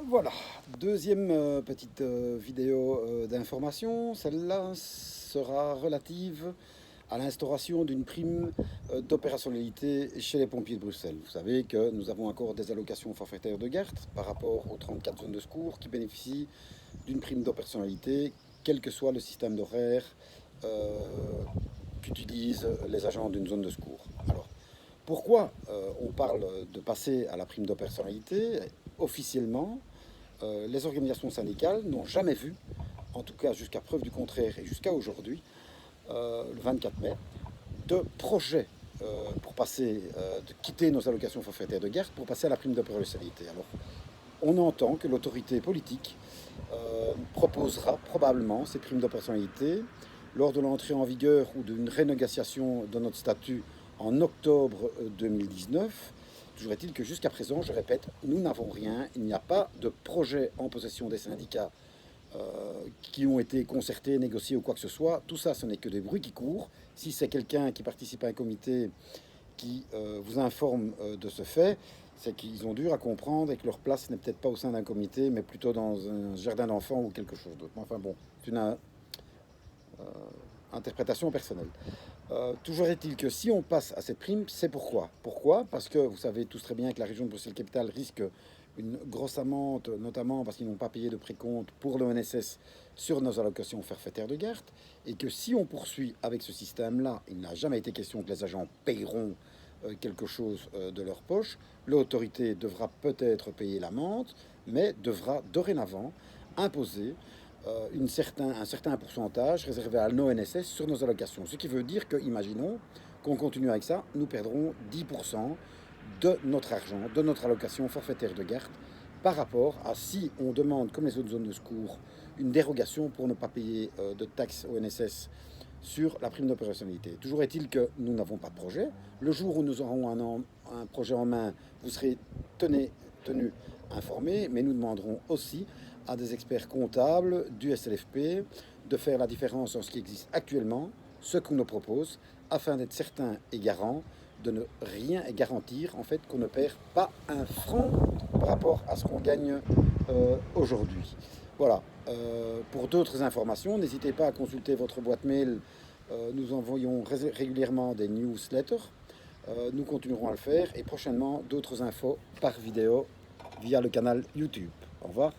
Voilà, deuxième petite vidéo d'information. Celle-là sera relative à l'instauration d'une prime d'opérationnalité chez les pompiers de Bruxelles. Vous savez que nous avons encore des allocations forfaitaires de garde par rapport aux 34 zones de secours qui bénéficient d'une prime d'opérationnalité, quel que soit le système d'horaire euh, qu'utilisent les agents d'une zone de secours. Alors, pourquoi on parle de passer à la prime d'opérationnalité officiellement? Les organisations syndicales n'ont jamais vu, en tout cas jusqu'à preuve du contraire et jusqu'à aujourd'hui, le 24 mai, de projet pour passer, de quitter nos allocations forfaitaires de garde pour passer à la prime d'opérationnalité. Alors, on entend que l'autorité politique proposera probablement ces primes d'opérationnalité lors de l'entrée en vigueur ou d'une renégociation de notre statut en octobre 2019. Toujours est-il que jusqu'à présent, je répète, nous n'avons rien. Il n'y a pas de projet en possession des syndicats qui ont été concertés, négociés ou quoi que ce soit. Tout ça, ce n'est que des bruits qui courent. Si c'est quelqu'un qui participe à un comité qui vous informe de ce fait, c'est qu'ils ont dur à comprendre et que leur place n'est peut-être pas au sein d'un comité, mais plutôt dans un jardin d'enfants ou quelque chose d'autre. Enfin bon, c'est une interprétation personnelle. Toujours est-il que si on passe à cette prime, c'est pourquoi. Pourquoi? Parce que vous savez tous très bien que la région de Bruxelles-Capitale risque une grosse amende, notamment parce qu'ils n'ont pas payé de précompte pour l'ONSS sur nos allocations forfaitaires de garde, et que si on poursuit avec ce système-là, il n'a jamais été question que les agents payeront quelque chose de leur poche. L'autorité devra peut-être payer l'amende, mais devra dorénavant imposer un certain pourcentage réservé à l'ONSS sur nos allocations. Ce qui veut dire que, imaginons qu'on continue avec ça, nous perdrons 10% de notre argent, de notre allocation forfaitaire de garde, par rapport à si on demande, comme les autres zones de secours, une dérogation pour ne pas payer de taxes ONSS sur la prime d'opérationnalité. Toujours est-il que nous n'avons pas de projet. Le jour où nous aurons un projet en main, vous serez tenu informé, mais nous demanderons aussi à des experts comptables du SLFP de faire la différence entre ce qui existe actuellement, ce qu'on nous propose, afin d'être certain et garant de ne rien garantir, en fait, qu'on ne perd pas un franc par rapport à ce qu'on gagne aujourd'hui. Voilà. Pour d'autres informations, n'hésitez pas à consulter votre boîte mail. Nous envoyons régulièrement des newsletters. Nous continuerons à le faire et prochainement d'autres infos par vidéo via le canal YouTube. Au revoir.